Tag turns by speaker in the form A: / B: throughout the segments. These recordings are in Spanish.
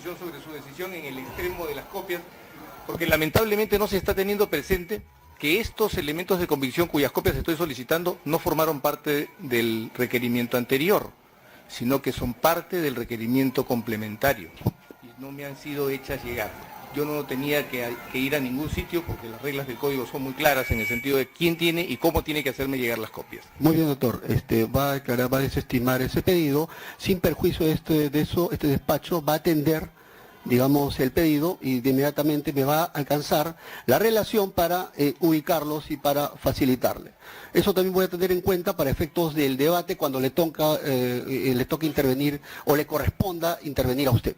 A: posición sobre su decisión en el extremo de las copias, porque lamentablemente no se está teniendo presente que estos elementos de convicción cuyas copias estoy solicitando no formaron parte del requerimiento anterior, sino que son parte del requerimiento complementario y no me han sido hechas llegar. Yo no tenía que ir a ningún sitio porque las reglas del código son muy claras en el sentido de quién tiene y cómo tiene que hacerme llegar las copias.
B: Muy bien, doctor. Va a declarar, va a desestimar ese pedido. Sin perjuicio de eso, este despacho va a atender, digamos, el pedido y de inmediatamente me va a alcanzar la relación para ubicarlos y para facilitarle. Eso también voy a tener en cuenta para efectos del debate cuando le toque intervenir o le corresponda intervenir a usted.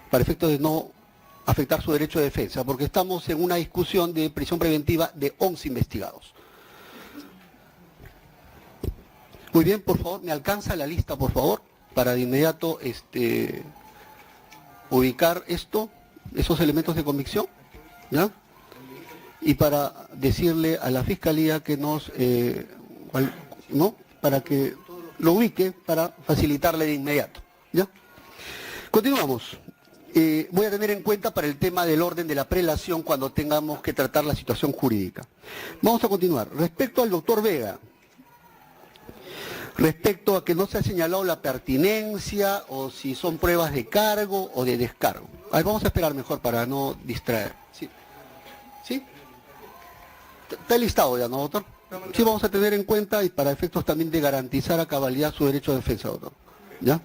B: Para efectos de no afectar su derecho de defensa, porque estamos en una discusión de prisión preventiva de 11 investigados. Muy bien, por favor, me alcanza la lista, por favor, para de inmediato ubicar esos elementos de convicción, ¿ya? Y para decirle a la Fiscalía que para que lo ubique, para facilitarle de inmediato, ¿ya? Continuamos. Voy a tener en cuenta para el tema del orden de la prelación cuando tengamos que tratar la situación jurídica. Vamos a continuar. Respecto al doctor Vega, respecto a que no se ha señalado la pertinencia o si son pruebas de cargo o de descargo. A ver, vamos a esperar mejor para no distraer. ¿Sí? ¿Sí? Está listado ya, ¿no, doctor? Sí, vamos a tener en cuenta y para efectos también de garantizar a cabalidad su derecho de defensa, doctor. ¿Ya?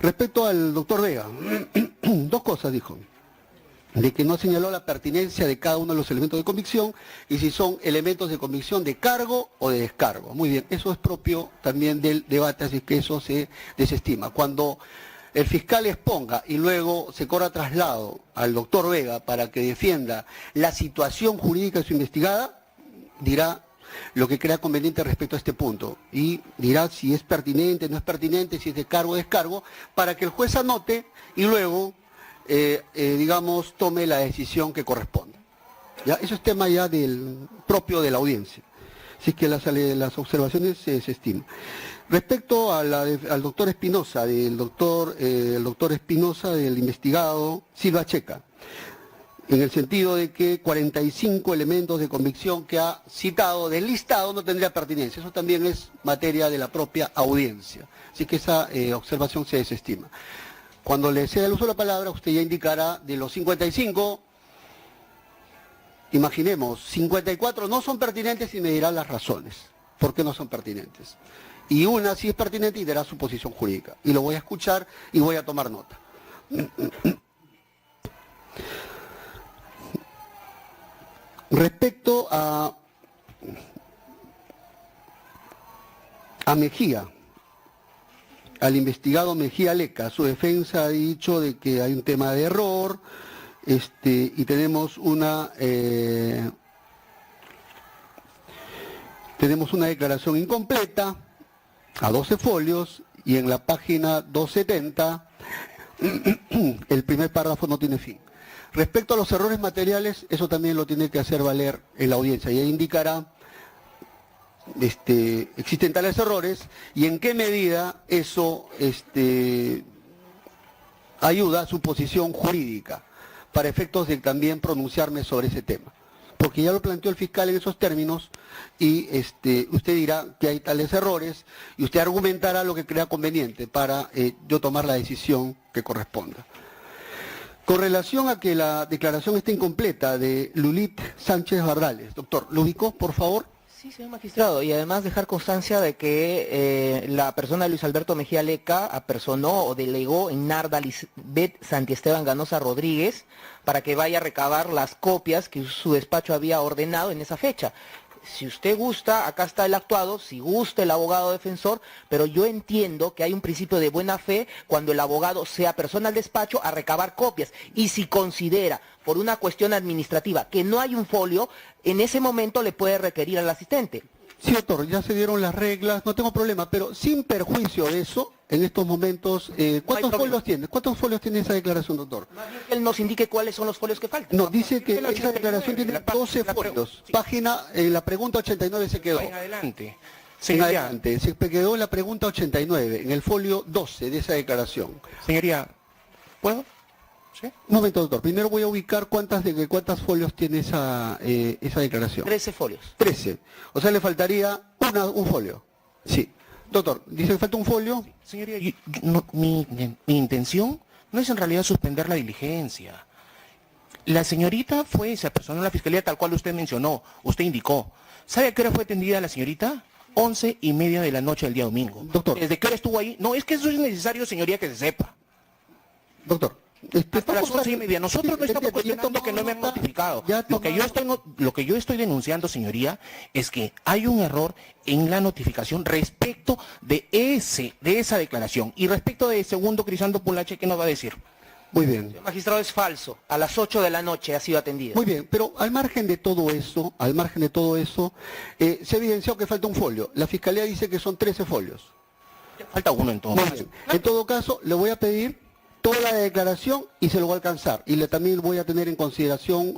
B: Respecto al doctor Vega, dos cosas dijo. De que no señaló la pertinencia de cada uno de los elementos de convicción y si son elementos de convicción de cargo o de descargo. Muy bien, eso es propio también del debate, así que eso se desestima. Cuando el fiscal exponga y luego se corra traslado al doctor Vega para que defienda la situación jurídica de su investigada, dirá lo que crea conveniente respecto a este punto y dirá si es pertinente, no es pertinente, si es de cargo o descargo, para que el juez anote y luego, digamos, tome la decisión que corresponda. ¿Ya? Eso es tema ya propio de la audiencia. Así que las observaciones se desestiman. Respecto a al doctor Espinosa, el doctor Espinosa del investigado Silva Checa, en el sentido de que 45 elementos de convicción que ha citado del listado no tendría pertinencia. Eso también es materia de la propia audiencia. Así que esa observación se desestima. Cuando le ceda el uso de la palabra, usted ya indicará de los 55, imaginemos, 54 no son pertinentes y me dirá las razones. ¿Por qué no son pertinentes? Y una sí es pertinente y dará su posición jurídica. Y lo voy a escuchar y voy a tomar nota. Respecto a Mejía, al investigado Mejía Leca, su defensa ha dicho de que hay un tema de error, y tenemos una declaración incompleta a 12 folios y en la página 270 el primer párrafo no tiene fin. Respecto a los errores materiales, eso también lo tiene que hacer valer en la audiencia y ahí indicará existen tales errores y en qué medida eso ayuda a su posición jurídica para efectos de también pronunciarme sobre ese tema. Porque ya lo planteó el fiscal en esos términos y usted dirá que hay tales errores y usted argumentará lo que crea conveniente para yo tomar la decisión que corresponda. Con relación a que la declaración está incompleta de Lulit Sánchez Barrales, doctor, ¿lo ubicó, por favor?
C: Sí, señor magistrado, y además dejar constancia de que la persona de Luis Alberto Mejía Leca apersonó o delegó en Narda Lisbeth Santiesteban Ganosa Rodríguez para que vaya a recabar las copias que su despacho había ordenado en esa fecha. Si usted gusta, acá está el actuado, si gusta el abogado defensor, pero yo entiendo que hay un principio de buena fe cuando el abogado sea persona al despacho a recabar copias. Y si considera, por una cuestión administrativa, que no hay un folio, en ese momento le puede requerir al asistente.
B: Sí, doctor, ya se dieron las reglas, no tengo problema, pero sin perjuicio de eso, en estos momentos, ¿cuántos folios tiene? ¿Cuántos folios tiene esa declaración, doctor?
C: Más bien que él nos indique cuáles son los folios que faltan.
B: No, dice que esa declaración tiene 12 folios. Página, en la pregunta 89 se quedó.
A: En adelante.
D: Señoría,
B: adelante, se quedó la pregunta 89, en el folio 12 de esa declaración.
D: señoría, ¿puedo? ¿Sí?
B: Un momento, doctor. Primero voy a ubicar cuántos folios tiene esa declaración.
C: 13 folios.
B: 13. O sea, le faltaría un folio. Sí. Doctor, dice que falta un folio.
D: Señoría, mi intención no es en realidad suspender la diligencia. La señorita se personó en la fiscalía tal cual usted mencionó, usted indicó. ¿Sabe a qué hora fue atendida la señorita? 11:30 de la noche del día domingo.
B: Doctor.
D: ¿Desde qué hora estuvo ahí? No, es que eso es necesario, señoría, que se sepa.
B: Doctor.
D: Hasta las 11:30. Nosotros no estamos cuestionando que no me han notificado. Lo que yo estoy denunciando, señoría, es que hay un error en la notificación respecto de esa declaración. Y respecto de segundo Crisanto Pulache, ¿qué nos va a decir?
B: Muy bien.
C: El magistrado es falso. A las 8 de la noche ha sido atendido.
B: Muy bien, pero al margen de todo eso, se ha evidenciado que falta un folio. La fiscalía dice que son 13 folios.
D: Falta uno en todo
B: Muy
D: caso.
B: bien. En todo caso, le voy a pedir toda la declaración y se lo voy a alcanzar. Y también voy a tener en consideración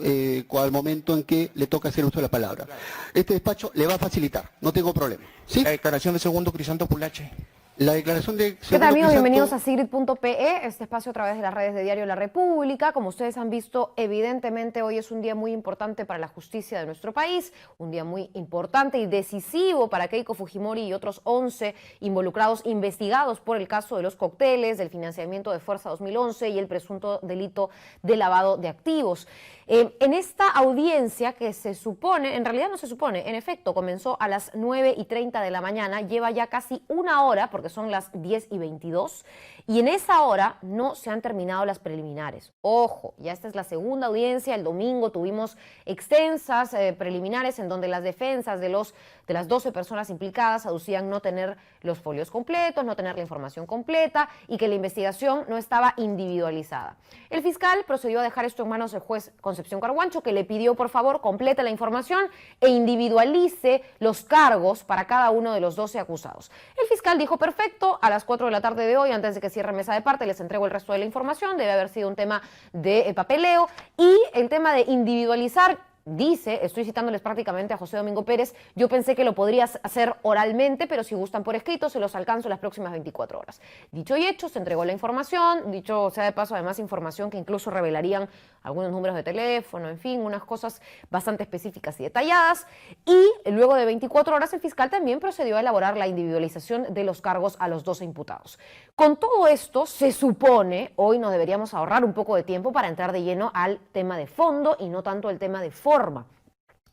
B: al momento en que le toca hacer uso de la palabra. Claro. Este despacho le va a facilitar, no tengo problema. ¿Sí?
D: La declaración de segundo Crisanto Pulache.
B: La declaración de...
E: ¿Qué tal, amigos? Bienvenidos a Sigrid.pe, este espacio a través de las redes de Diario La República. Como ustedes han visto, evidentemente hoy es un día muy importante para la justicia de nuestro país, un día muy importante y decisivo para Keiko Fujimori y otros 11 involucrados investigados por el caso de los cócteles, del financiamiento de Fuerza 2011 y el presunto delito de lavado de activos. En esta audiencia que se supone, en realidad no se supone, en efecto comenzó a las 9:30 de la mañana, lleva ya casi una hora, porque son las 10:22, y en esa hora no se han terminado las preliminares. Ojo, ya esta es la segunda audiencia, el domingo tuvimos extensas preliminares en donde las defensas de las 12 personas implicadas aducían no tener los folios completos, no tener la información completa y que la investigación no estaba individualizada. El fiscal procedió a dejar esto en manos del juez Concepción Carguancho, que le pidió por favor complete la información e individualice los cargos para cada uno de los 12 acusados. El fiscal dijo perfecto, a las 4 de la tarde de hoy, antes de que cierre mesa de parte, les entrego el resto de la información, debe haber sido un tema de papeleo y el tema de individualizar. Dice, estoy citándoles prácticamente a José Domingo Pérez, yo pensé que lo podrías hacer oralmente, pero si gustan por escrito, se los alcanzo las próximas 24 horas. Dicho y hecho, se entregó la información, dicho sea de paso, además información que incluso revelarían algunos números de teléfono, en fin, unas cosas bastante específicas y detalladas. Y luego de 24 horas, el fiscal también procedió a elaborar la individualización de los cargos a los 12 imputados. Con todo esto, se supone, hoy nos deberíamos ahorrar un poco de tiempo para entrar de lleno al tema de fondo y no tanto el tema de forma,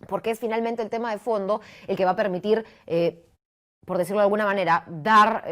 E: porque es finalmente el tema de fondo el que va a permitir, por decirlo de alguna manera, dar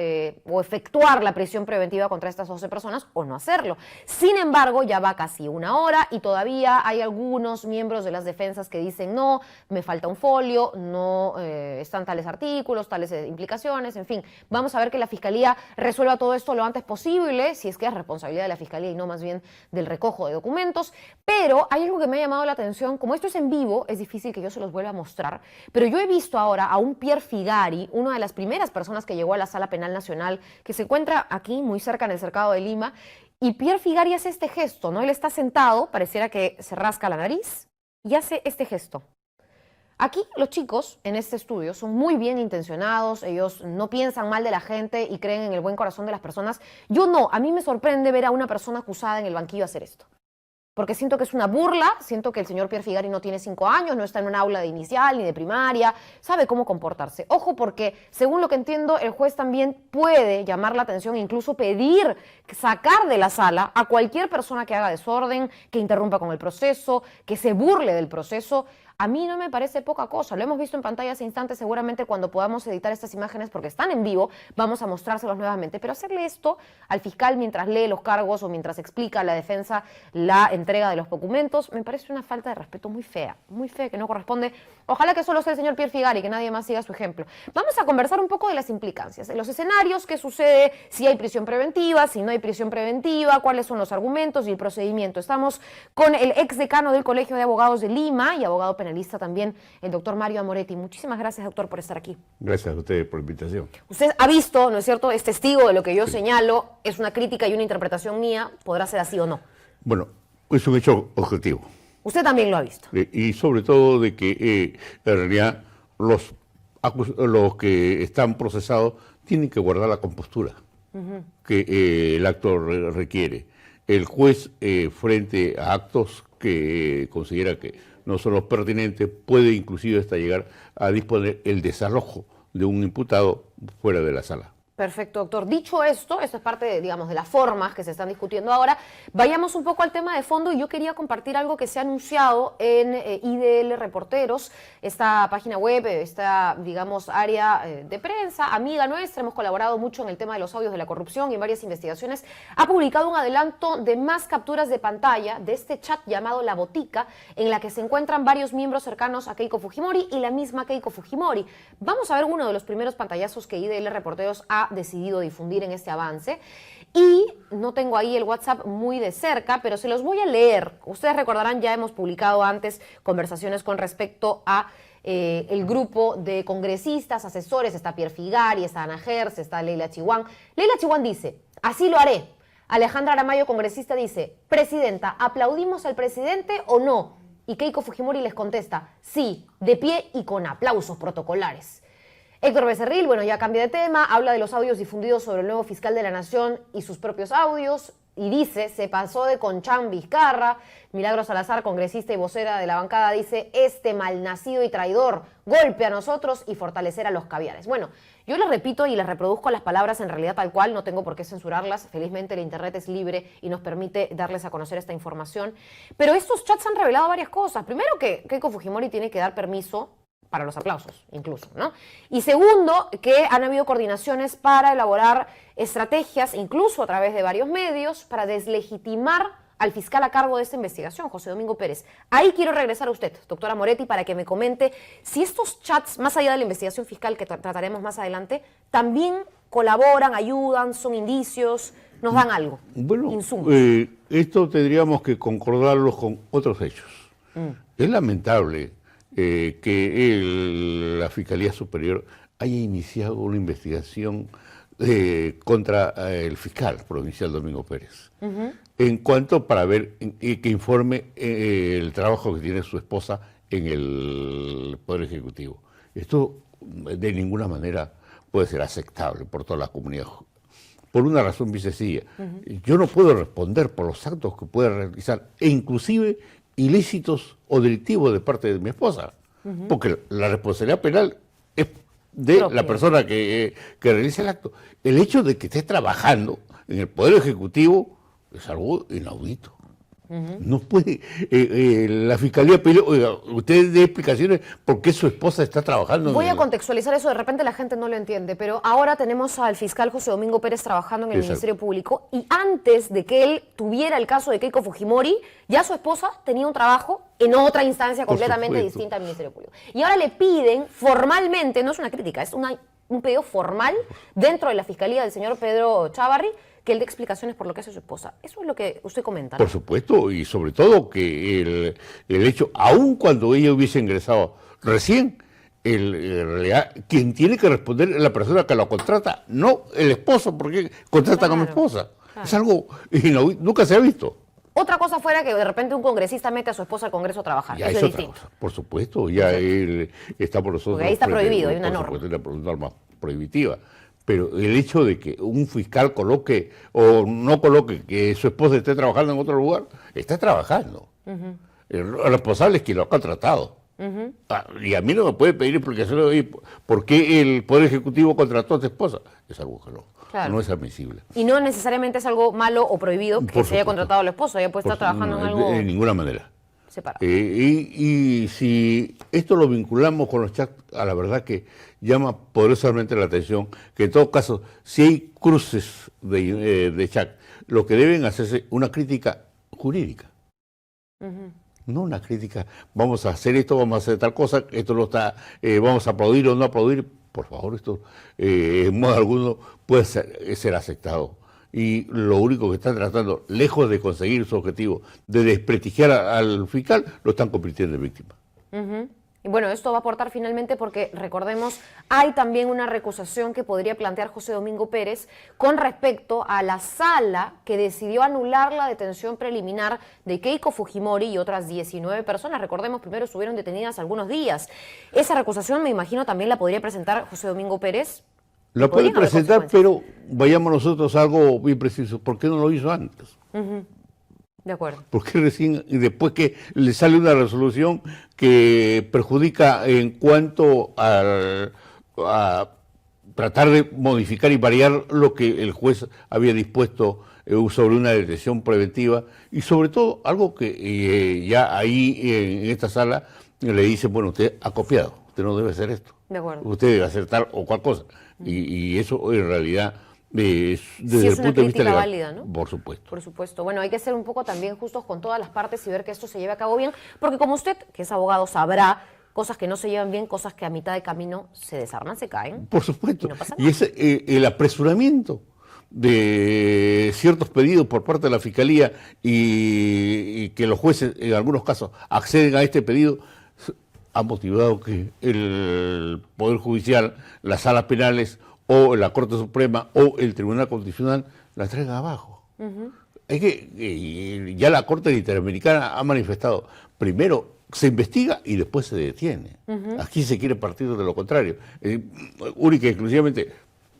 E: o efectuar la prisión preventiva contra estas 12 personas o no hacerlo. Sin embargo, ya va casi una hora y todavía hay algunos miembros de las defensas que dicen no, me falta un folio, no están tales artículos, tales implicaciones, en fin. Vamos a ver que la Fiscalía resuelva todo esto lo antes posible, si es que es responsabilidad de la Fiscalía y no más bien del recojo de documentos. Pero hay algo que me ha llamado la atención, como esto es en vivo, es difícil que yo se los vuelva a mostrar, pero yo he visto ahora a un Pierre Figari, uno de las primeras personas que llegó a la Sala Penal Nacional, que se encuentra aquí, muy cerca en el Cercado de Lima, y Pierre Figari hace este gesto, ¿no? Él está sentado, pareciera que se rasca la nariz, y hace este gesto. Aquí los chicos en este estudio son muy bien intencionados, ellos no piensan mal de la gente y creen en el buen corazón de las personas. Yo no, a mí me sorprende ver a una persona acusada en el banquillo hacer esto. Porque siento que es una burla, siento que el señor Pierre Figari no tiene 5 años, no está en un aula de inicial ni de primaria, sabe cómo comportarse. Ojo, porque según lo que entiendo, el juez también puede llamar la atención e incluso pedir sacar de la sala a cualquier persona que haga desorden, que interrumpa con el proceso, que se burle del proceso. A mí no me parece poca cosa, lo hemos visto en pantalla hace instantes, seguramente cuando podamos editar estas imágenes, porque están en vivo, vamos a mostrárselos nuevamente, pero hacerle esto al fiscal mientras lee los cargos o mientras explica a la defensa la entrega de los documentos, me parece una falta de respeto muy fea, que no corresponde. Ojalá que solo sea el señor Pierre Figari, que nadie más siga su ejemplo. Vamos a conversar un poco de las implicancias, de los escenarios, qué sucede, si hay prisión preventiva, si no hay prisión preventiva, cuáles son los argumentos y el procedimiento. Estamos con el ex decano del Colegio de Abogados de Lima y abogado penalista también, el doctor Mario Amoretti. Muchísimas gracias, doctor, por estar aquí.
F: Gracias a ustedes por la invitación.
E: Usted ha visto, ¿no es cierto?, es testigo de lo que yo señalo, es una crítica y una interpretación mía, podrá ser así o no.
F: Bueno, es un hecho objetivo.
E: Usted también lo ha visto.
F: Y sobre todo de que en realidad los los que están procesados tienen que guardar la compostura que el acto requiere. El juez, frente a actos que considera que no son los pertinentes, puede inclusive hasta llegar a disponer el desalojo de un imputado fuera de la sala.
E: Perfecto, doctor. Dicho esto es parte, digamos, de las formas que se están discutiendo ahora. Vayamos un poco al tema de fondo y yo quería compartir algo que se ha anunciado en IDL Reporteros, esta página web, esta, digamos, área de prensa, amiga nuestra, hemos colaborado mucho en el tema de los audios de la corrupción y en varias investigaciones. Ha publicado un adelanto de más capturas de pantalla de este chat llamado La Botica, en la que se encuentran varios miembros cercanos a Keiko Fujimori y la misma Keiko Fujimori. Vamos a ver uno de los primeros pantallazos que IDL Reporteros ha decidido difundir en este avance, y no tengo ahí el WhatsApp muy de cerca, pero se los voy a leer. Ustedes recordarán, ya hemos publicado antes conversaciones con respecto a el grupo de congresistas, asesores, está Pierre Figari, está Ana Gers, está Leila Chihuán. Leila Chihuán dice, así lo haré. Alejandra Aramayo, congresista, dice, presidenta, ¿aplaudimos al presidente o no? Y Keiko Fujimori les contesta, sí, de pie y con aplausos protocolares. Héctor Becerril, bueno, ya cambia de tema, habla de los audios difundidos sobre el nuevo fiscal de la Nación y sus propios audios, y dice, se pasó de Conchán Vizcarra. Milagros Salazar, congresista y vocera de la bancada, dice, este malnacido y traidor, golpe a nosotros y fortalecer a los caviares. Bueno, yo les repito y les reproduzco las palabras en realidad tal cual, no tengo por qué censurarlas, felizmente el internet es libre y nos permite darles a conocer esta información, pero estos chats han revelado varias cosas. Primero, que Keiko Fujimori tiene que dar permiso para los aplausos, incluso, ¿no? Y segundo, que han habido coordinaciones para elaborar estrategias, incluso a través de varios medios, para deslegitimar al fiscal a cargo de esta investigación, José Domingo Pérez. Ahí quiero regresar a usted, doctora Moretti, para que me comente si estos chats, más allá de la investigación fiscal que trataremos más adelante, también colaboran, ayudan, son indicios, nos dan algo,
F: bueno,
E: insumos.
F: Esto tendríamos que concordarlo con otros hechos. Es lamentable que la Fiscalía Superior haya iniciado una investigación contra el fiscal provincial Domingo Pérez, en cuanto para ver que informe el trabajo que tiene su esposa en el Poder Ejecutivo. Esto de ninguna manera puede ser aceptable por toda la comunidad, por una razón muy sencilla. Yo no puedo responder por los actos que puede realizar, e inclusive ilícitos o delictivos de parte de mi esposa, porque la responsabilidad penal es de la persona que realiza el acto. El hecho de que esté trabajando en el Poder Ejecutivo es algo inaudito. No puede, la Fiscalía pidió, oiga, usted dé explicaciones por qué su esposa está trabajando.
E: Voy a contextualizar eso, de repente la gente no lo entiende, pero ahora tenemos al fiscal José Domingo Pérez trabajando en el Ministerio Público, y antes de que él tuviera el caso de Keiko Fujimori, ya su esposa tenía un trabajo en otra instancia completamente distinta al Ministerio Público. Y ahora le piden formalmente, no es una crítica, es un pedido formal dentro de la Fiscalía del señor Pedro Chávarri, que él dé explicaciones por lo que hace su esposa. Eso es lo que usted comenta, ¿no?
F: Por supuesto, y sobre todo que el hecho, aun cuando ella hubiese ingresado recién, en realidad, quien tiene que responder es la persona que lo contrata, no el esposo, porque contratan a mi esposa. Claro. Es algo inaudito, nunca se ha visto.
E: Otra cosa fuera que de repente un congresista mete a su esposa al Congreso a trabajar.
F: Ya
E: eso es distinto.
F: Cosa. Por supuesto, ya él está por nosotros.
E: Porque ahí está prohibido, hay una norma.
F: Por supuesto, una norma prohibitiva. Pero el hecho de que un fiscal coloque o no coloque que su esposa esté trabajando en otro lugar, está trabajando. El responsable es quien lo ha contratado. Y a mí no me puede pedir explicaciones de por qué el Poder Ejecutivo contrató a tu esposa. Es algo que no es admisible.
E: Y no necesariamente es algo malo o prohibido que se haya contratado al esposo, ella puede estar trabajando en algo...
F: De ninguna manera.
E: Separado.
F: Y si esto lo vinculamos con los chats, a la verdad que llama poderosamente la atención que en todo caso, si hay cruces de chat, lo que deben hacerse una crítica jurídica. No una crítica, vamos a hacer esto, vamos a hacer tal cosa, esto no está, vamos a aplaudir o no aplaudir. Por favor, esto en modo alguno puede ser aceptado. Y lo único que están tratando, lejos de conseguir su objetivo, de desprestigiar al fiscal, lo están convirtiendo en víctima.
E: Y bueno, esto va a aportar finalmente porque, recordemos, hay también una recusación que podría plantear José Domingo Pérez con respecto a la sala que decidió anular la detención preliminar de Keiko Fujimori y otras 19 personas. Recordemos, primero estuvieron detenidas algunos días. Esa recusación, me imagino, también la podría presentar José Domingo Pérez.
F: La puede presentar, pero vayamos nosotros a algo bien preciso. ¿Por qué no lo hizo antes?
E: De acuerdo.
F: Porque recién, después que le sale una resolución que perjudica en cuanto a tratar de modificar y variar lo que el juez había dispuesto sobre una detención preventiva, y sobre todo algo que ya ahí en esta sala le dicen, bueno, usted ha copiado, usted no debe hacer esto,
E: De acuerdo.
F: usted debe hacer tal o cual cosa, y eso en realidad... desde
E: Sí, es
F: el
E: una
F: punto de vista
E: crítica
F: legal,
E: válida, ¿no?
F: por supuesto.
E: Por supuesto. Bueno, hay que ser un poco también justos con todas las partes y ver que esto se lleve a cabo bien, porque como usted, que es abogado, sabrá, cosas que no se llevan bien, cosas que a mitad de camino se desarman, se caen.
F: Por supuesto.
E: Y no pasa
F: Y
E: nada.
F: es el apresuramiento de ciertos pedidos por parte de la Fiscalía y que los jueces en algunos casos acceden a este pedido, ha motivado que el Poder Judicial, las salas penales o la Corte Suprema o el Tribunal Constitucional la traigan abajo. Es que ya la Corte Interamericana ha manifestado, primero se investiga y después se detiene. Aquí se quiere partir de lo contrario. Única y exclusivamente,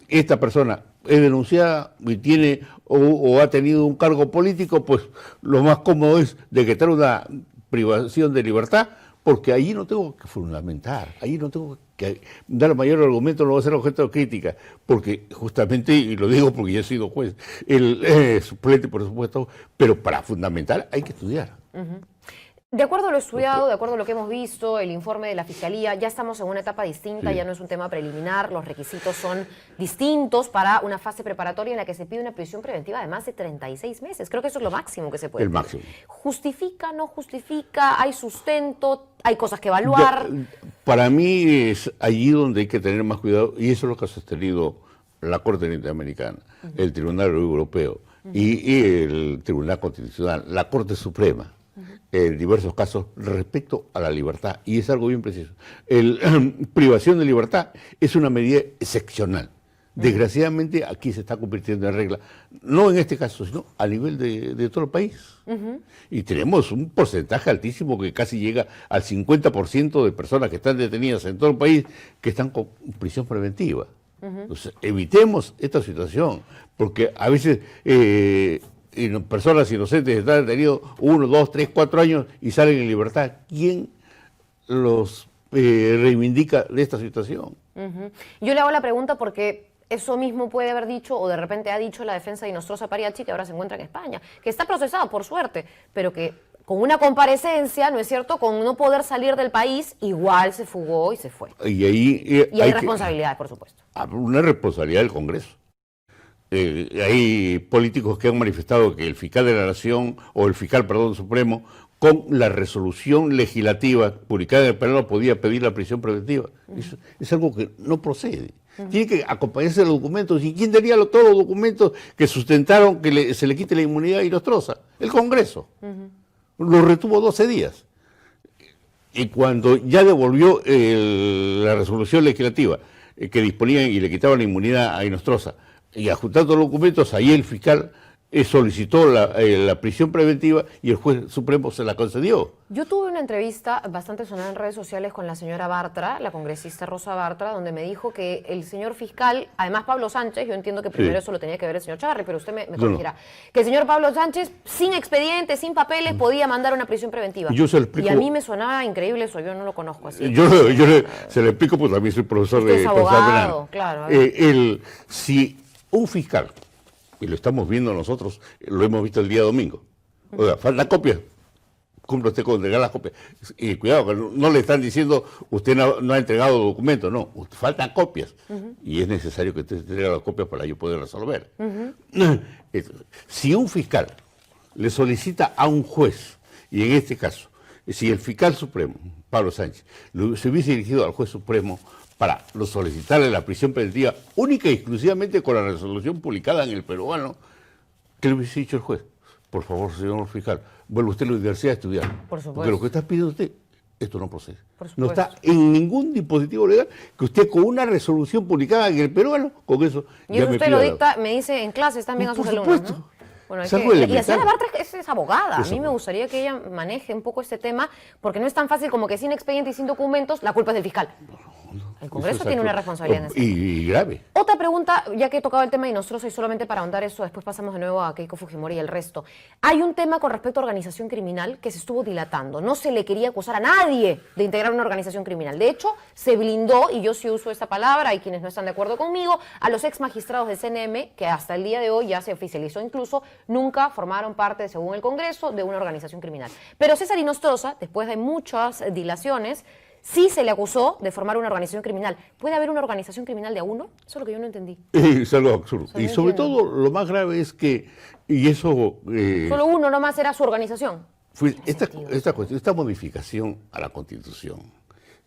F: esta persona es denunciada y tiene o ha tenido un cargo político, pues lo más cómodo es decretar una privación de libertad, porque allí no tengo que fundamentar, allí no tengo que dar mayor argumento, no va a ser objeto de crítica, porque justamente, y lo digo porque yo he sido juez, el suplente por supuesto, pero para fundamentar hay que estudiar.
E: De acuerdo a lo estudiado, de acuerdo a lo que hemos visto, el informe de la Fiscalía, ya estamos en una etapa distinta,
F: Sí.
E: ya no es un tema preliminar, los requisitos son distintos para una fase preparatoria en la que se pide una prisión preventiva de más de 36 meses. Creo que eso es lo máximo que se puede
F: El
E: pedir.
F: máximo.
E: ¿Justifica, no justifica? ¿Hay sustento? ¿Hay cosas que evaluar?
F: Para mí es allí donde hay que tener más cuidado, y eso es lo que ha sostenido la Corte Interamericana, el Tribunal Europeo y el Tribunal Constitucional, la Corte Suprema, en diversos casos respecto a la libertad, y es algo bien preciso. Privación de libertad es una medida excepcional. Desgraciadamente aquí se está convirtiendo en regla, no en este caso, sino a nivel de todo el país. Y tenemos un porcentaje altísimo que casi llega al 50% de personas que están detenidas en todo el país que están con prisión preventiva. Entonces, evitemos esta situación, porque a veces personas inocentes están detenidos 1, 2, 3, 4 años y salen en libertad. ¿Quién los reivindica de esta situación?
E: Yo le hago la pregunta porque eso mismo puede haber dicho, o de repente ha dicho la defensa de Inostroza Pariachi, que ahora se encuentra en España, que está procesado, por suerte, pero que con una comparecencia, ¿no es cierto?, con no poder salir del país, igual se fugó y se fue.
F: Y ahí
E: Y hay responsabilidades, por supuesto.
F: una responsabilidad del Congreso. Hay políticos que han manifestado que el fiscal de la Nación, o el fiscal, perdón, supremo, con la resolución legislativa publicada en el Pleno podía pedir la prisión preventiva. Eso es algo que no procede. Tiene que acompañarse de los documentos. ¿Y quién daría todos los documentos que sustentaron que se le quite la inmunidad a Inostroza? El Congreso. Lo retuvo 12 días. Y cuando ya devolvió la resolución legislativa que disponía y le quitaba la inmunidad a Inostroza, y adjuntando los documentos, ahí el fiscal solicitó la prisión preventiva y el juez supremo se la concedió.
E: Yo tuve una entrevista bastante sonada en redes sociales con la señora Bartra, la congresista Rosa Bartra, donde me dijo que el señor fiscal, además Pablo Sánchez, yo entiendo que primero eso lo tenía que ver el señor Chavarri, pero usted me corregirá, que el señor Pablo Sánchez, sin expedientes, sin papeles, podía mandar una prisión preventiva.
F: Yo se lo explico.
E: Y a mí me sonaba increíble eso, yo no lo conozco así.
F: Se lo explico, pues también soy profesor
E: Usted es
F: de procesal
E: abogado,
F: penal.
E: claro.
F: Si un fiscal, y lo estamos viendo nosotros, lo hemos visto el día domingo, o sea, falta copias, cumple usted con entregar las copias. Y cuidado, que no le están diciendo usted no ha entregado documentos, no, faltan copias. Y es necesario que usted entregue las copias para yo poder resolver. Si un fiscal le solicita a un juez, y en este caso, si el fiscal supremo, Pablo Sánchez, se hubiese dirigido al juez supremo para solicitarle la prisión preventiva única y exclusivamente con la resolución publicada en el Peruano, ¿qué le hubiese dicho el juez? Por favor, señor fiscal, vuelva usted a la universidad a estudiar.
E: Por supuesto.
F: Porque lo que está pidiendo usted esto no procede.
E: Por
F: No
E: supuesto.
F: está en ningún dispositivo legal que usted con una resolución publicada en el peruano, con eso
E: Y eso
F: me
E: usted
F: pida
E: lo
F: la-
E: dicta, me dice, en clases también a sus
F: Por
E: alumnos,
F: supuesto.
E: ¿no? Bueno,
F: Es algo
E: y
F: elemental.
E: Asiana Bartra es abogada. A
F: Es
E: mí me
F: abogada.
E: gustaría que ella maneje un poco este tema, porque no es tan fácil como que sin expediente y sin documentos, la culpa es del fiscal. El Congreso
F: Eso es
E: tiene una
F: algo-
E: responsabilidad en eso.
F: y grave.
E: Otra pregunta, ya que he tocado el tema y nosotros, y solamente para ahondar eso, después pasamos de nuevo a Keiko Fujimori y el resto. Hay un tema con respecto a organización criminal que se estuvo dilatando. No se le quería acusar a nadie de integrar una organización criminal. De hecho, se blindó, y yo sí uso esta palabra, hay quienes no están de acuerdo conmigo, a los ex magistrados del CNM, que hasta el día de hoy ya se oficializó incluso, nunca formaron parte, según el Congreso, de una organización criminal. Pero César Inostroza, después de muchas dilaciones, sí se le acusó de formar una organización criminal. ¿Puede haber una organización criminal de a uno? Eso es lo que yo no entendí.
F: Es algo absurdo.
E: O sea,
F: Y
E: no
F: sobre
E: entiendo.
F: todo, lo más grave es que, y eso
E: Solo uno nomás era su organización.
F: fue
E: Tiene
F: esta,
E: sentido.
F: esta modificación a la Constitución,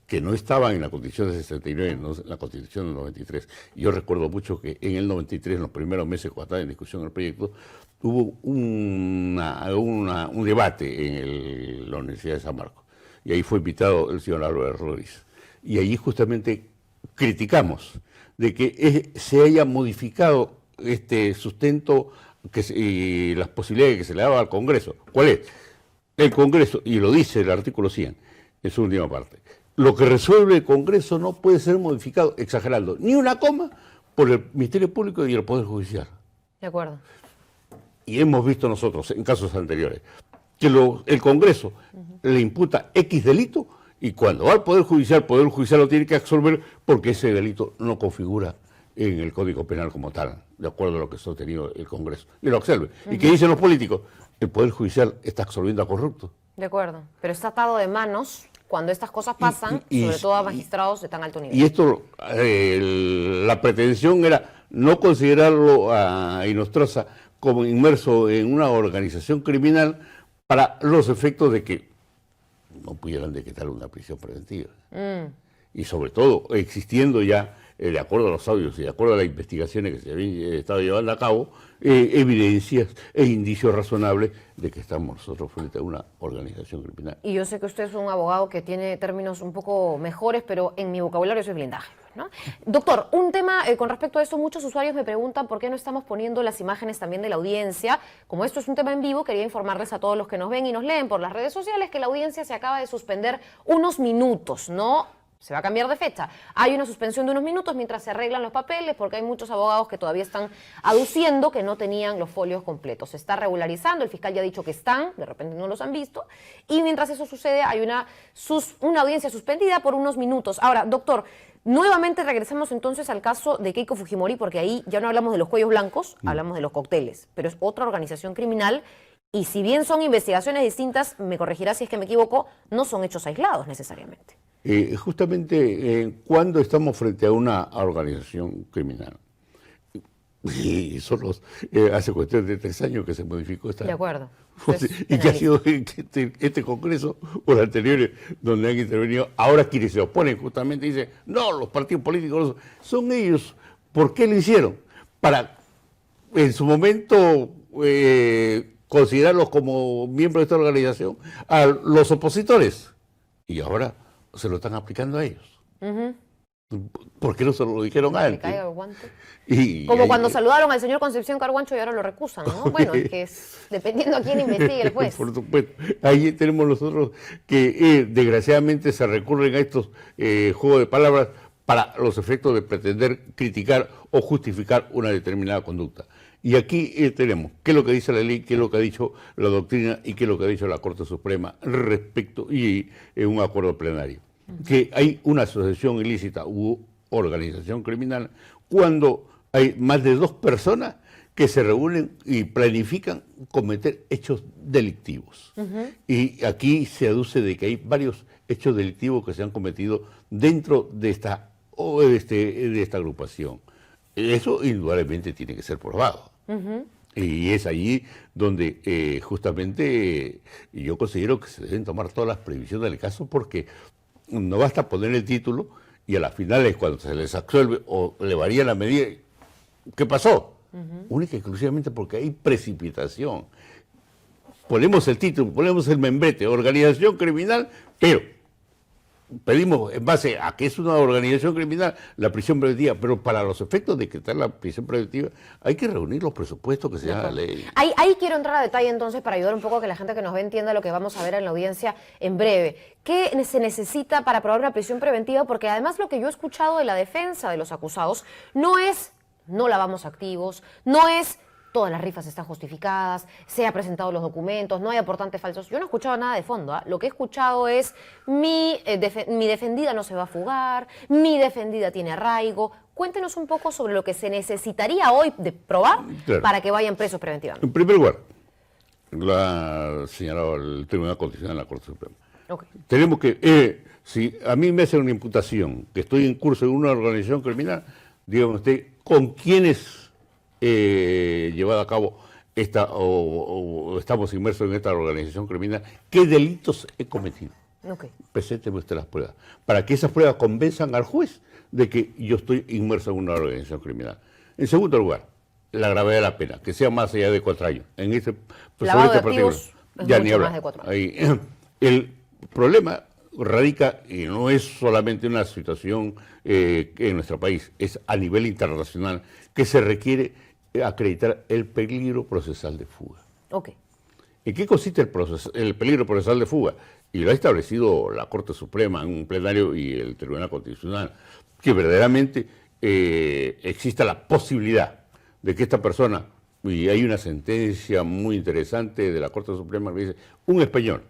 F: que no estaba en la Constitución del 69, no en la Constitución del 93. Yo recuerdo mucho que en el 93, en los primeros meses cuando estaba en discusión el proyecto, hubo un debate en la Universidad de San Marcos. Y ahí fue invitado el señor Álvaro Rodríguez. Y allí justamente criticamos de que se haya modificado este sustento y las posibilidades que se le daba al Congreso. ¿Cuál es? El Congreso, y lo dice el artículo 100, en su última parte, lo que resuelve el Congreso no puede ser modificado, exagerando, ni una coma por el Ministerio Público y el Poder Judicial.
E: De acuerdo.
F: Y hemos visto nosotros, en casos anteriores, que el Congreso le imputa X delito y cuando va al Poder Judicial lo tiene que absolver porque ese delito no configura en el Código Penal como tal, de acuerdo a lo que ha sostenido el Congreso. Y lo absolve. ¿Y qué dicen los políticos? El Poder Judicial está absolviendo a corruptos.
E: De acuerdo. Pero está atado de manos cuando estas cosas pasan, sobre todo a magistrados de tan alto nivel.
F: Y esto, la pretensión era no considerarlo a Inostroza como inmerso en una organización criminal para los efectos de que no pudieran decretar una prisión preventiva. Y sobre todo, existiendo ya, de acuerdo a los audios y de acuerdo a las investigaciones que se habían estado llevando a cabo, evidencias e indicios razonables de que estamos nosotros frente a una organización criminal.
E: Y yo sé que usted es un abogado que tiene términos un poco mejores, pero en mi vocabulario eso es blindaje, ¿no? Doctor, un tema con respecto a esto, muchos usuarios me preguntan por qué no estamos poniendo las imágenes también de la audiencia. Como esto es un tema en vivo, quería informarles a todos los que nos ven y nos leen por las redes sociales que la audiencia se acaba de suspender unos minutos, ¿no? Se va a cambiar de fecha. Hay una suspensión de unos minutos mientras se arreglan los papeles porque hay muchos abogados que todavía están aduciendo que no tenían los folios completos. Se está regularizando, el fiscal ya ha dicho que están, de repente no los han visto, y mientras eso sucede hay una audiencia suspendida por unos minutos. Ahora, doctor, nuevamente regresamos entonces al caso de Keiko Fujimori porque ahí ya no hablamos de los cuellos blancos, hablamos de los cócteles, pero es otra organización criminal y si bien son investigaciones distintas, me corregirá si es que me equivoco, no son hechos aislados necesariamente.
F: Justamente cuando estamos frente a una organización criminal, y solo hace cuestión de 3 años que se modificó esta...
E: De acuerdo.
F: Y que ha sido este Congreso o los anteriores donde han intervenido, ahora quienes se oponen justamente dicen, no, los partidos políticos son ellos. ¿Por qué lo hicieron? Para en su momento considerarlos como miembros de esta organización a los opositores. Y ahora se lo están aplicando a ellos. ¿Por qué no se lo dijeron
E: Que le
F: antes?
E: caiga el guante.
F: Y
E: Como
F: ahí-
E: cuando saludaron al señor Concepción Carguancho y ahora lo recusan, ¿no? Bueno, es que es dependiendo a quién investigue el juez.
F: Por supuesto. Ahí tenemos nosotros que desgraciadamente se recurren a estos juegos de palabras para los efectos de pretender criticar o justificar una determinada conducta. Y aquí tenemos qué es lo que dice la ley, qué es lo que ha dicho la doctrina y qué es lo que ha dicho la Corte Suprema respecto y un acuerdo plenario. Que hay una asociación ilícita u organización criminal cuando hay más de 2 personas que se reúnen y planifican cometer hechos delictivos. Y aquí se aduce de que hay varios hechos delictivos que se han cometido dentro de esta agrupación. Eso indudablemente tiene que ser probado. Y es allí donde justamente yo considero que se deben tomar todas las previsiones del caso porque no basta poner el título y a las finales cuando se les absuelve o le varían la medida, ¿qué pasó? Única y exclusivamente porque hay precipitación. Ponemos el título, ponemos el membrete, organización criminal, pero pedimos, en base a que es una organización criminal, la prisión preventiva, pero para los efectos de quitar la prisión preventiva hay que reunir los presupuestos que se dan a la ley.
E: Ahí quiero entrar a detalle entonces para ayudar un poco a que la gente que nos ve entienda lo que vamos a ver en la audiencia en breve. ¿Qué se necesita para aprobar una prisión preventiva? Porque además lo que yo he escuchado de la defensa de los acusados no es no lavamos activos, no es todas las rifas están justificadas, se han presentado los documentos, no hay aportantes falsos. Yo no he escuchado nada de fondo. Lo que he escuchado es mi defendida no se va a fugar, mi defendida tiene arraigo. Cuéntenos un poco sobre lo que se necesitaría hoy de probar para que vayan presos preventivamente.
F: En primer lugar, lo ha señalado el Tribunal Constitucional de la Corte Suprema.
E: Okay.
F: Tenemos que, si a mí me hacen una imputación que estoy en curso en una organización criminal, dígame usted, ¿con quiénes llevado a cabo o estamos inmersos en esta organización criminal? ¿Qué delitos he cometido?
E: Okay.
F: Presénteme usted las pruebas, para que esas pruebas convenzan al juez de que yo estoy inmerso en una organización criminal. En segundo lugar, la gravedad de la pena, que sea más allá de 4 años. En este,
E: lavado de activos es
F: ya
E: mucho
F: ni hablar.
E: más de 4 años.
F: Ahí, el problema radica, y no es solamente una situación en nuestro país, es a nivel internacional, que se requiere acreditar el peligro procesal de fuga.
E: Okay.
F: ¿En qué consiste el peligro procesal de fuga? Y lo ha establecido la Corte Suprema en un plenario y el Tribunal Constitucional, que verdaderamente exista la posibilidad de que esta persona, y hay una sentencia muy interesante de la Corte Suprema que dice, un español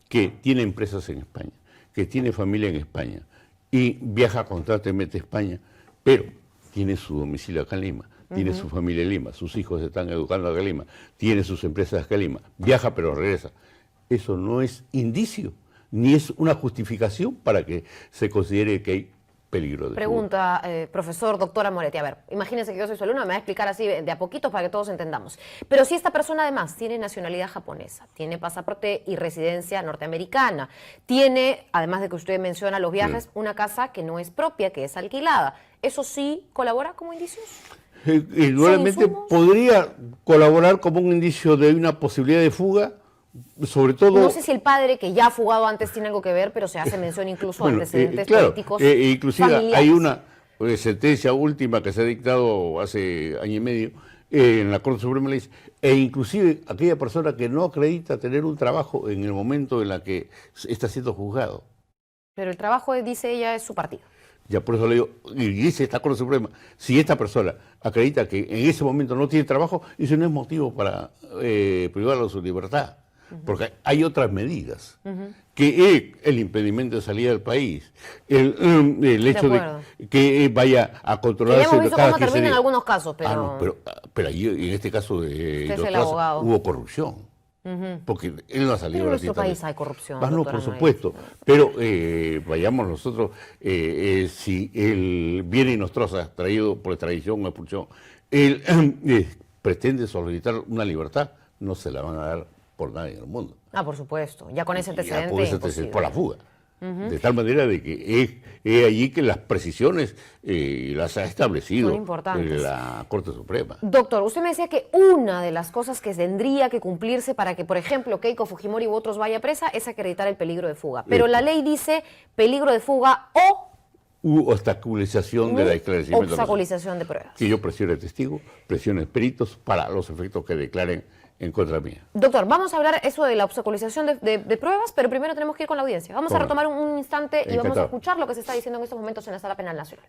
F: que tiene empresas en España, que tiene familia en España y viaja constantemente a España, pero tiene su domicilio acá en Lima, tiene su familia en Lima, sus hijos se están educando acá en Lima, tiene sus empresas acá en Lima, viaja pero regresa. Eso no es indicio, ni es una justificación para que se considere que hay peligro de
E: Pregunta, profesor, doctora Moretti. A ver, imagínense que yo soy su alumna, me va a explicar así de a poquitos para que todos entendamos. Pero si esta persona además tiene nacionalidad japonesa, tiene pasaporte y residencia norteamericana, tiene, además de que usted menciona los viajes, una casa que no es propia, que es alquilada, ¿eso sí colabora como indicios?
F: Igualmente podría colaborar como un indicio de una posibilidad de fuga, sobre todo...
E: No sé si el padre, que ya ha fugado antes, tiene algo que ver, pero se hace mención incluso a antecedentes políticos
F: inclusive
E: familiares.
F: hay una sentencia última que se ha dictado hace año y medio en la Corte Suprema, le dice, e inclusive aquella persona que no acredita tener un trabajo en el momento en la que está siendo juzgado.
E: Pero el trabajo, dice ella, es su partido.
F: Ya por eso le digo, y dice esta Corte Suprema, si esta persona acredita que en ese momento no tiene trabajo, eso no es motivo para privarlo de su libertad. Porque hay otras medidas, que el impedimento de salida del país, el hecho de que vaya a controlar...
E: Ya hemos visto cómo termina en algunos casos, pero...
F: pero ahí, en este caso de
E: Usted es el abogado.
F: hubo corrupción. Porque él no ha salido...
E: Pero en nuestro país hay corrupción.
F: No, por supuesto. Pero vayamos nosotros, si él viene y nos troza, traído por extradición o expulsión, él pretende solicitar una libertad, no se la van a dar por nadie en el mundo.
E: Ah, por supuesto. Ya con ese antecedente.
F: Por ese antecedente, por la fuga. De tal manera de que es allí que las precisiones las ha establecido la Corte Suprema.
E: Doctor, usted me decía que una de las cosas que tendría que cumplirse para que, por ejemplo, Keiko Fujimori u otros vaya presa es acreditar el peligro de fuga. Pero la ley dice peligro de fuga o
F: obstaculización de la esclarecimiento.
E: Obstaculización de pruebas.
F: Que yo presione testigos, presione peritos para los efectos que declaren en contra mía.
E: Doctor, vamos a hablar eso de la obstaculización de pruebas, pero primero tenemos que ir con la audiencia. Vamos a retomar un instante y vamos a escuchar lo que se está diciendo en estos momentos en la Sala Penal Nacional.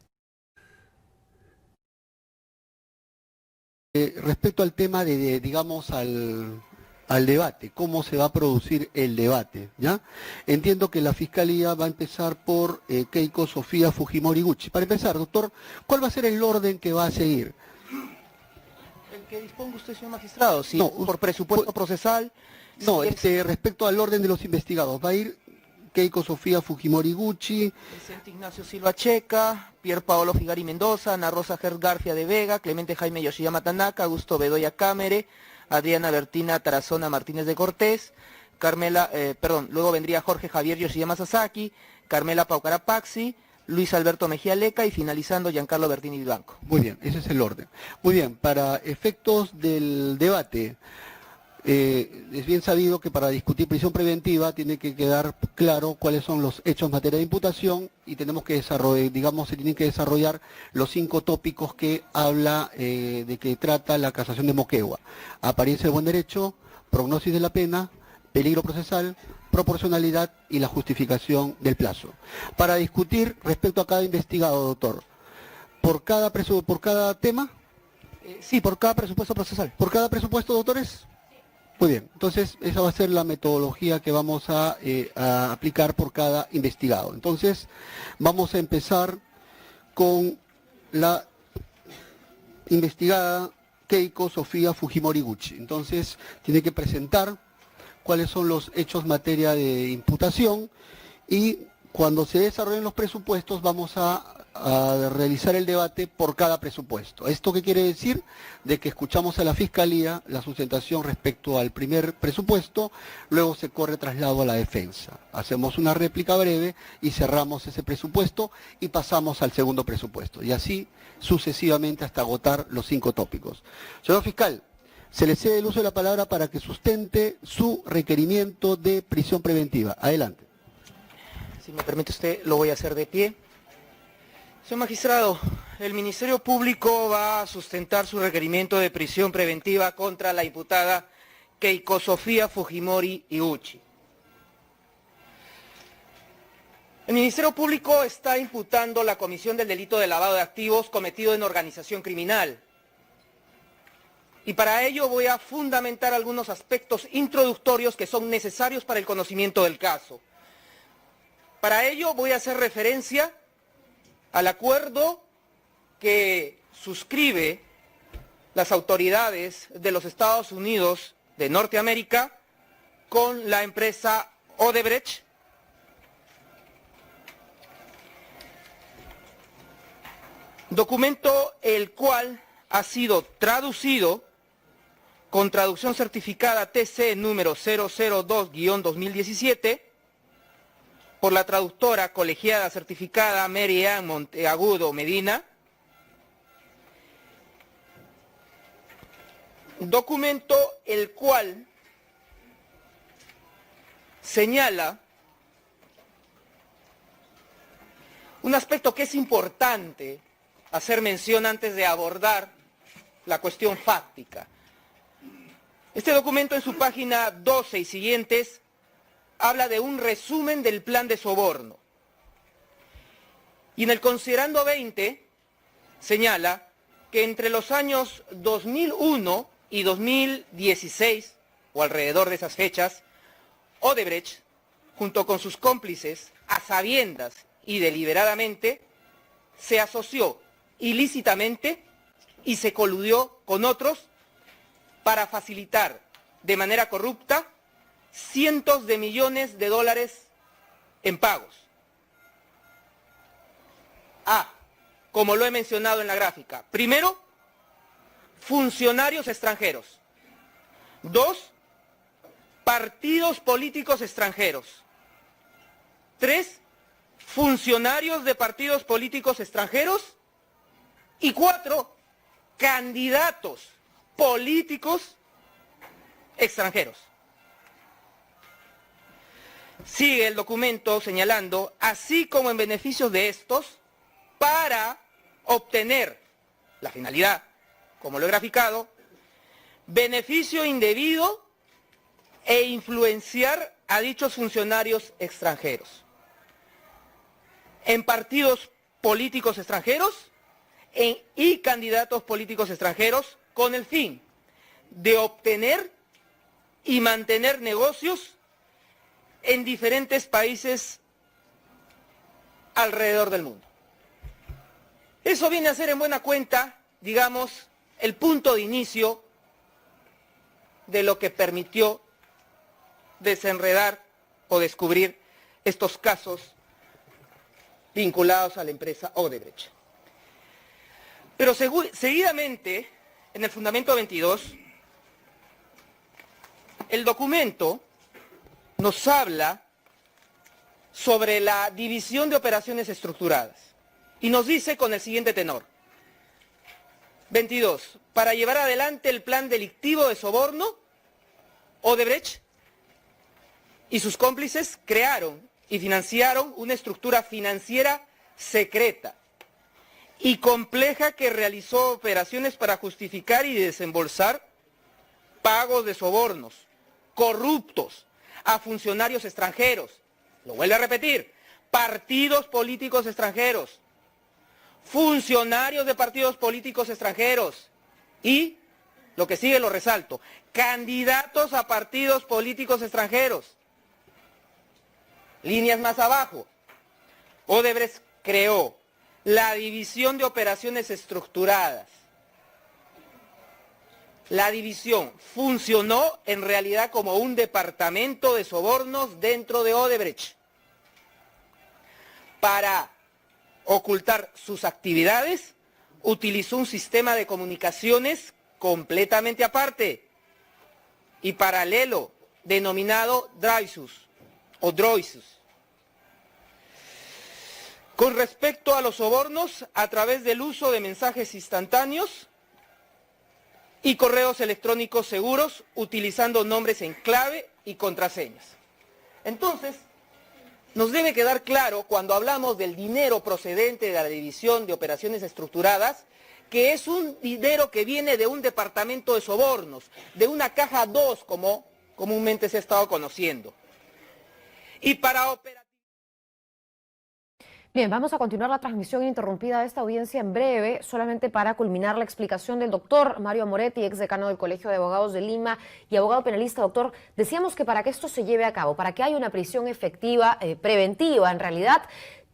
B: Respecto al tema de digamos, al debate, cómo se va a producir el debate, ¿ya? Entiendo que la Fiscalía va a empezar por Keiko Sofía Fujimori Gucci. Para empezar, doctor, ¿cuál va a ser el orden que va a seguir?
C: Que disponga usted, señor magistrado, sí,
B: no,
C: por presupuesto procesal.
B: No, respecto al orden de los investigados, va a ir Keiko Sofía Fujimori Gucci,
C: Vicente Ignacio Silva Checa, Pier Paolo Figari Mendoza, Ana Rosa Ger García de Vega, Clemente Jaime Yoshiyama Tanaka, Augusto Bedoya Cámere, Adriana Bertina Tarazona Martínez de Cortés, luego vendría Jorge Javier Yoshiyama Sasaki, Carmela Paucara Paxi, Luis Alberto Mejía Leca y finalizando Giancarlo Bertini Blanco.
B: Muy bien, ese es el orden. Muy bien, para efectos del debate, Es bien sabido que para discutir prisión preventiva tiene que quedar claro cuáles son los hechos en materia de imputación y tenemos que desarrollar, digamos, se tienen que desarrollar los 5 tópicos que habla, de que trata la casación de Moquegua: apariencia del buen derecho, prognosis de la pena, peligro procesal, proporcionalidad y la justificación del plazo. Para discutir respecto a cada investigado, doctor, por cada tema,
C: Sí, por cada presupuesto procesal.
B: por cada presupuesto, doctores. Muy bien, entonces esa va a ser la metodología que vamos a aplicar por cada investigado. Entonces vamos a empezar con la investigada Keiko Sofía Fujimori Gucci. Entonces tiene que presentar cuáles son los hechos en materia de imputación y cuando se desarrollen los presupuestos vamos a realizar el debate por cada presupuesto. ¿Esto qué quiere decir? De que escuchamos a la Fiscalía la sustentación respecto al primer presupuesto, luego se corre traslado a la defensa. Hacemos una réplica breve y cerramos ese presupuesto y pasamos al segundo presupuesto. Y así sucesivamente hasta agotar los 5 tópicos. Señor fiscal, se le cede el uso de la palabra para que sustente su requerimiento de prisión preventiva. Adelante.
C: Si me permite usted, lo voy a hacer de pie. Señor magistrado, el Ministerio Público va a sustentar su requerimiento de prisión preventiva contra la imputada Keiko Sofía Fujimori Gucci. El Ministerio Público está imputando la comisión del delito de lavado de activos cometido en organización criminal. Y para ello voy a fundamentar algunos aspectos introductorios que son necesarios para el conocimiento del caso. Para ello voy a hacer referencia al acuerdo que suscribe las autoridades de los Estados Unidos de Norteamérica con la empresa Odebrecht, documento el cual ha sido traducido con traducción certificada TC número 002-2017 por la traductora colegiada certificada Mary Ann Monteagudo Medina, documento el cual señala un aspecto que es importante hacer mención antes de abordar la cuestión fáctica. Este documento en su página 12 y siguientes habla de un resumen del plan de soborno. Y en el considerando 20 señala que entre los años 2001 y 2016, o alrededor de esas fechas, Odebrecht, junto con sus cómplices, a sabiendas y deliberadamente, se asoció ilícitamente y se coludió con otros para facilitar de manera corrupta cientos de millones de dólares en pagos. Como lo he mencionado en la gráfica. Primero, funcionarios extranjeros. 2, partidos políticos extranjeros. 3, funcionarios de partidos políticos extranjeros. Y 4, candidatos políticos extranjeros. Sigue el documento señalando, así como en beneficios de estos, para obtener la finalidad, como lo he graficado, beneficio indebido e influenciar a dichos funcionarios extranjeros en partidos políticos extranjeros y candidatos políticos extranjeros con el fin de obtener y mantener negocios en diferentes países alrededor del mundo. Eso viene a ser en buena cuenta, digamos, el punto de inicio de lo que permitió desenredar o descubrir estos casos vinculados a la empresa Odebrecht. Pero seguidamente, en el fundamento 22, el documento nos habla sobre la división de operaciones estructuradas y nos dice con el siguiente tenor. 22. Para llevar adelante el plan delictivo de soborno, Odebrecht y sus cómplices crearon y financiaron una estructura financiera secreta y compleja que realizó operaciones para justificar y desembolsar pagos de sobornos corruptos a funcionarios extranjeros. Lo vuelvo a repetir, partidos políticos extranjeros, funcionarios de partidos políticos extranjeros y, lo que sigue lo resalto, candidatos a partidos políticos extranjeros. Líneas más abajo, Odebrecht creó la División de Operaciones Estructuradas. La división funcionó en realidad como un departamento de sobornos dentro de Odebrecht. Para ocultar sus actividades, utilizó un sistema de comunicaciones completamente aparte y paralelo, denominado Droisus o Droisus. Con respecto a los sobornos, a través del uso de mensajes instantáneos y correos electrónicos seguros, utilizando nombres en clave y contraseñas. Entonces, nos debe quedar claro, cuando hablamos del dinero procedente de la División de Operaciones Estructuradas, que es un dinero que viene de un departamento de sobornos, de una caja 2, como comúnmente se ha estado conociendo. Y para operar...
E: Bien, vamos a continuar la transmisión ininterrumpida de esta audiencia en breve, solamente para culminar la explicación del doctor Mario Moretti, ex decano del Colegio de Abogados de Lima y abogado penalista. Doctor, decíamos que para que esto se lleve a cabo, para que haya una prisión efectiva, preventiva en realidad,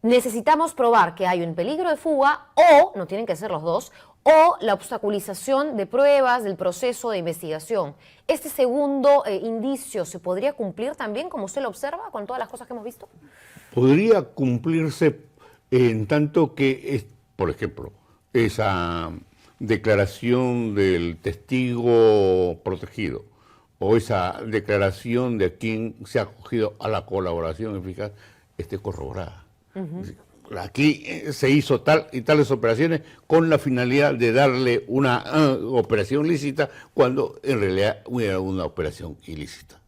E: necesitamos probar que hay un peligro de fuga o, no tienen que ser los dos, o la obstaculización de pruebas del proceso de investigación. ¿Este segundo indicio se podría cumplir también, como usted lo observa, con todas las cosas que hemos visto?
F: Podría cumplirse en tanto que, por ejemplo, esa declaración del testigo protegido o esa declaración de quien se ha acogido a la colaboración eficaz esté corroborada. Aquí se hizo tal y tales operaciones con la finalidad de darle una operación lícita cuando en realidad era una operación ilícita.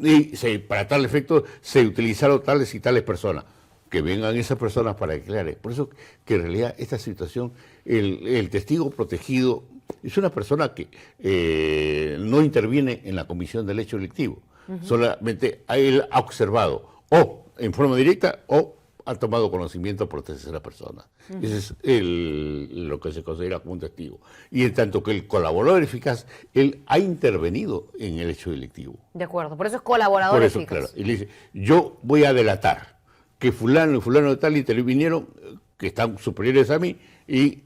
F: Y para tal efecto se utilizaron tales y tales personas. Que vengan esas personas para declarar. Por eso que en realidad esta situación, el testigo protegido es una persona que no interviene en la comisión del hecho delictivo. Solamente él ha observado o en forma directa o ha tomado conocimiento por tercera persona. Ese es lo que se considera como un testigo. Y en tanto que el colaborador eficaz, él ha intervenido en el hecho delictivo.
E: De acuerdo, por eso es colaborador
F: por eso,
E: eficaz.
F: Claro, y le dice, yo voy a delatar que fulano y fulano de tal intervinieron, que están superiores a mí, y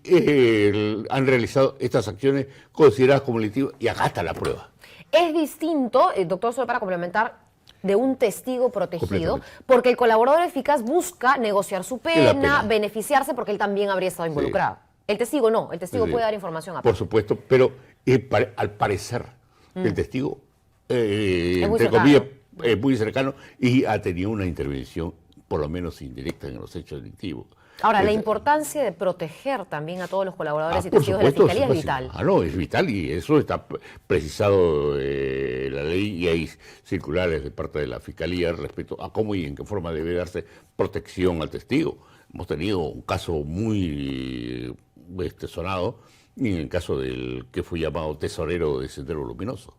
F: han realizado estas acciones consideradas como delictivas, y acá está la prueba.
E: Es distinto, doctor, solo para complementar, de un testigo protegido, porque el colaborador eficaz busca negociar su pena, beneficiarse, porque él también habría estado involucrado. Sí. El testigo no, el testigo puede dar información aparte.
F: Por supuesto, pero al parecer el testigo, entre comillas, es muy cercano y ha tenido una intervención por lo menos indirecta en los hechos delictivos.
E: Ahora, la importancia de proteger también a todos los colaboradores y testigos de la Fiscalía es vital.
F: No, es vital y eso está precisado en la ley y hay circulares de parte de la Fiscalía respecto a cómo y en qué forma debe darse protección al testigo. Hemos tenido un caso muy sonado en el caso del que fue llamado tesorero de Sendero Luminoso.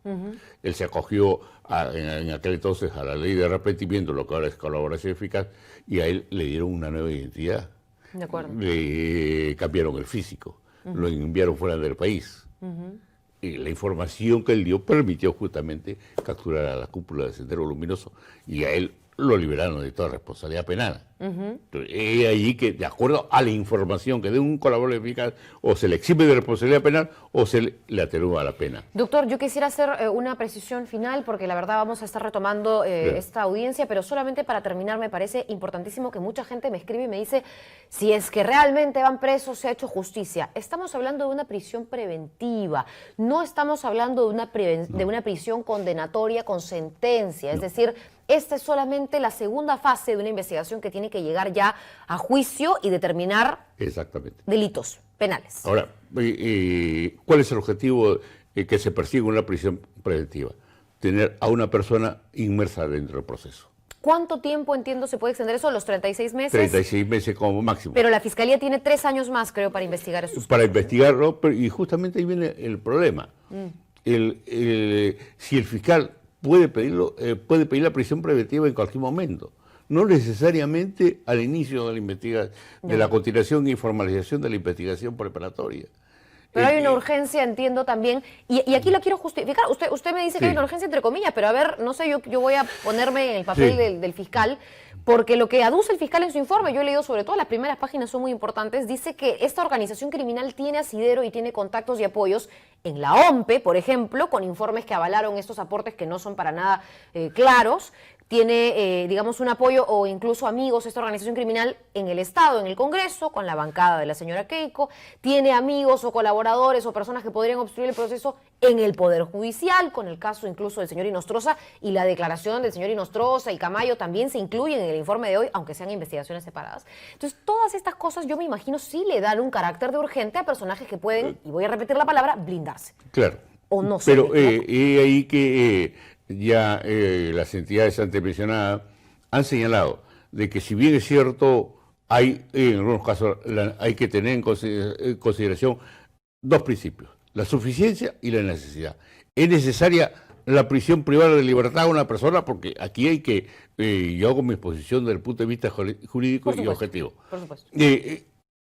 F: Él se acogió en aquel entonces a la ley de arrepentimiento, lo que ahora es colaboración eficaz, y a él le dieron una nueva identidad.
E: De acuerdo.
F: Le cambiaron el físico, lo enviaron fuera del país. Y la información que él dio permitió justamente capturar a la cúpula de Sendero Luminoso y a él lo liberaron de toda responsabilidad penal. Entonces, es allí que, de acuerdo a la información que dé un colaborador eficaz, o se le exime de responsabilidad penal o se le atenúa la pena.
E: Doctor, yo quisiera hacer una precisión final, porque la verdad vamos a estar retomando esta audiencia, pero solamente para terminar me parece importantísimo que mucha gente me escribe y me dice, si es que realmente van presos, se ha hecho justicia. Estamos hablando de una prisión preventiva, no estamos hablando de una prisión condenatoria con sentencia, es decir, esta es solamente la segunda fase de una investigación que tiene que llegar ya a juicio y determinar delitos penales.
F: Ahora, ¿cuál es el objetivo que se persigue en una prisión preventiva? tener a una persona inmersa dentro del proceso.
E: ¿Cuánto tiempo, entiendo, se puede extender eso? ¿Los 36 meses?
F: 36 meses como máximo.
E: Pero la Fiscalía tiene 3 años más, creo, para investigar estos
F: Para
E: casos.
F: investigarlo, y justamente ahí viene el problema. Si el fiscal puede pedir la prisión preventiva en cualquier momento, no necesariamente al inicio de la investigación, de la continuación y formalización de la investigación preparatoria.
E: Pero hay una urgencia, entiendo también, y aquí lo quiero justificar. Usted me dice que hay una urgencia entre comillas, pero a ver, no sé, yo voy a ponerme en el papel del fiscal, porque lo que aduce el fiscal en su informe, yo he leído sobre todo, las primeras páginas son muy importantes, dice que esta organización criminal tiene asidero y tiene contactos y apoyos en la OMPE, por ejemplo, con informes que avalaron estos aportes que no son para nada claros. Tiene, digamos, un apoyo o incluso amigos, esta organización criminal, en el Estado, en el Congreso, con la bancada de la señora Keiko. Tiene amigos o colaboradores o personas que podrían obstruir el proceso en el Poder Judicial, con el caso incluso del señor Inostroza, y la declaración del señor Inostroza y Camayo también se incluyen en el informe de hoy, aunque sean investigaciones separadas. Entonces, todas estas cosas yo me imagino sí le dan un carácter de urgente a personajes que pueden, y voy a repetir la palabra, blindarse.
F: Claro.
E: O no sé.
F: Pero ahí que ya las entidades antes mencionadas han señalado de que si bien es cierto, hay en algunos casos hay que tener en consideración dos principios, la suficiencia y la necesidad. Es necesaria la prisión privada de libertad a una persona porque aquí hay que, yo hago mi exposición desde el punto de vista jurídico y objetivo.
E: Por supuesto.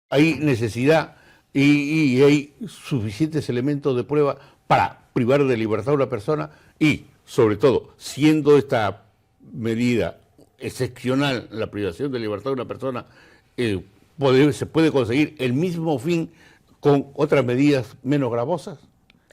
F: Hay necesidad y hay suficientes elementos de prueba para privar de libertad a una persona y, sobre todo, siendo esta medida excepcional, la privación de libertad de una persona, se puede conseguir el mismo fin con otras medidas menos gravosas.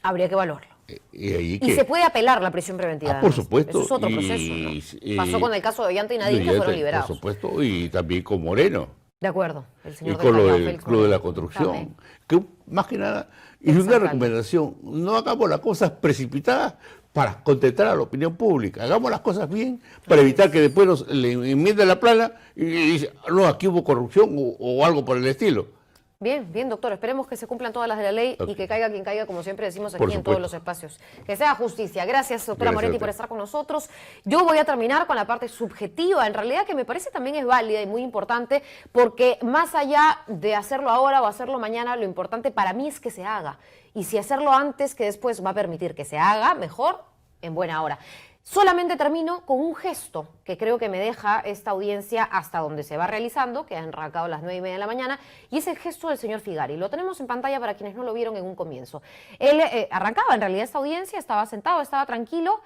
E: Habría que evaluarlo.
F: Y
E: se puede apelar la prisión preventiva.
F: Por supuesto.
E: Eso es otro proceso, ¿no? Pasó con el caso de Ollanta y Nadine, que fueron liberados.
F: Por supuesto, y también con Moreno.
E: De acuerdo. El
F: Y
E: señor
F: con lo
E: del
F: del Club de la Construcción. Que más que nada, es una recomendación. No hagamos las cosas precipitadas para contentar a la opinión pública. Hagamos las cosas bien para evitar que después le enmienden la plana y dice, no, aquí hubo corrupción o algo por el estilo.
E: Bien, bien, doctor. Esperemos que se cumplan todas las de la ley y que caiga quien caiga, como siempre decimos aquí en todos los espacios. Que sea justicia. Gracias, doctora Moretti, por estar con nosotros. Yo voy a terminar con la parte subjetiva, en realidad, que me parece también es válida y muy importante, porque más allá de hacerlo ahora o hacerlo mañana, lo importante para mí es que se haga. Y si hacerlo antes que después va a permitir que se haga, mejor, en buena hora. Solamente termino con un gesto que creo que me deja esta audiencia hasta donde se va realizando, que ha arrancado a las 9:30 de la mañana, y es el gesto del señor Figari. Lo tenemos en pantalla para quienes no lo vieron en un comienzo. Él arrancaba en realidad esta audiencia, estaba sentado, estaba tranquilo,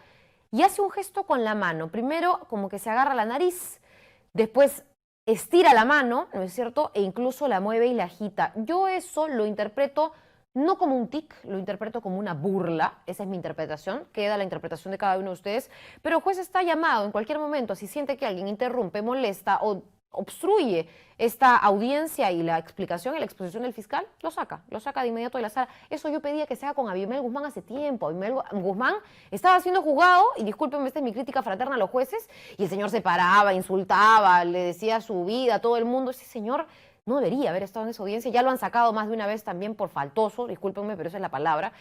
E: y hace un gesto con la mano. Primero como que se agarra la nariz, después estira la mano, ¿no es cierto?, e incluso la mueve y la agita. Yo eso lo interpreto no como un tic, lo interpreto como una burla, esa es mi interpretación, queda la interpretación de cada uno de ustedes, pero el juez está llamado en cualquier momento, si siente que alguien interrumpe, molesta o obstruye esta audiencia y la explicación y la exposición del fiscal, lo saca de inmediato de la sala. Eso yo pedía que se haga con Abimael Guzmán hace tiempo. Abimael Guzmán estaba siendo juzgado, y discúlpenme, esta es mi crítica fraterna a los jueces, y el señor se paraba, insultaba, le decía su vida a todo el mundo. Ese señor no debería haber estado en esa audiencia, ya lo han sacado más de una vez también por faltoso, discúlpenme, pero esa es la palabra,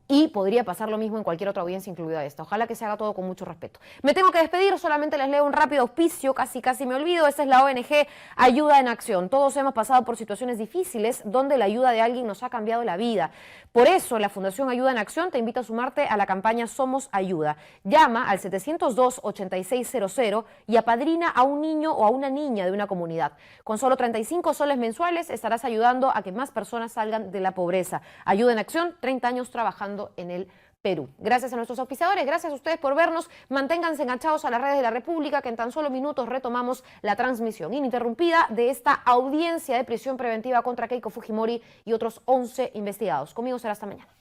E: y podría pasar lo mismo en cualquier otra audiencia, incluida esta. Ojalá que se haga todo con mucho respeto. Me tengo que despedir, solamente les leo un rápido auspicio, casi me olvido. Esta es la ONG Ayuda en Acción. Todos hemos pasado por situaciones difíciles donde la ayuda de alguien nos ha cambiado la vida. Por eso, la Fundación Ayuda en Acción te invita a sumarte a la campaña Somos Ayuda. Llama al 702-8600 y apadrina a un niño o a una niña de una comunidad. Con solo 35 soles mensuales estarás ayudando a que más personas salgan de la pobreza. Ayuda en Acción, 30 años trabajando en el Perú. Gracias a nuestros auspiciadores, gracias a ustedes por vernos. Manténganse enganchados a las redes de la República, que en tan solo minutos retomamos la transmisión ininterrumpida de esta audiencia de prisión preventiva contra Keiko Fujimori y otros 11 investigados. Conmigo será hasta mañana.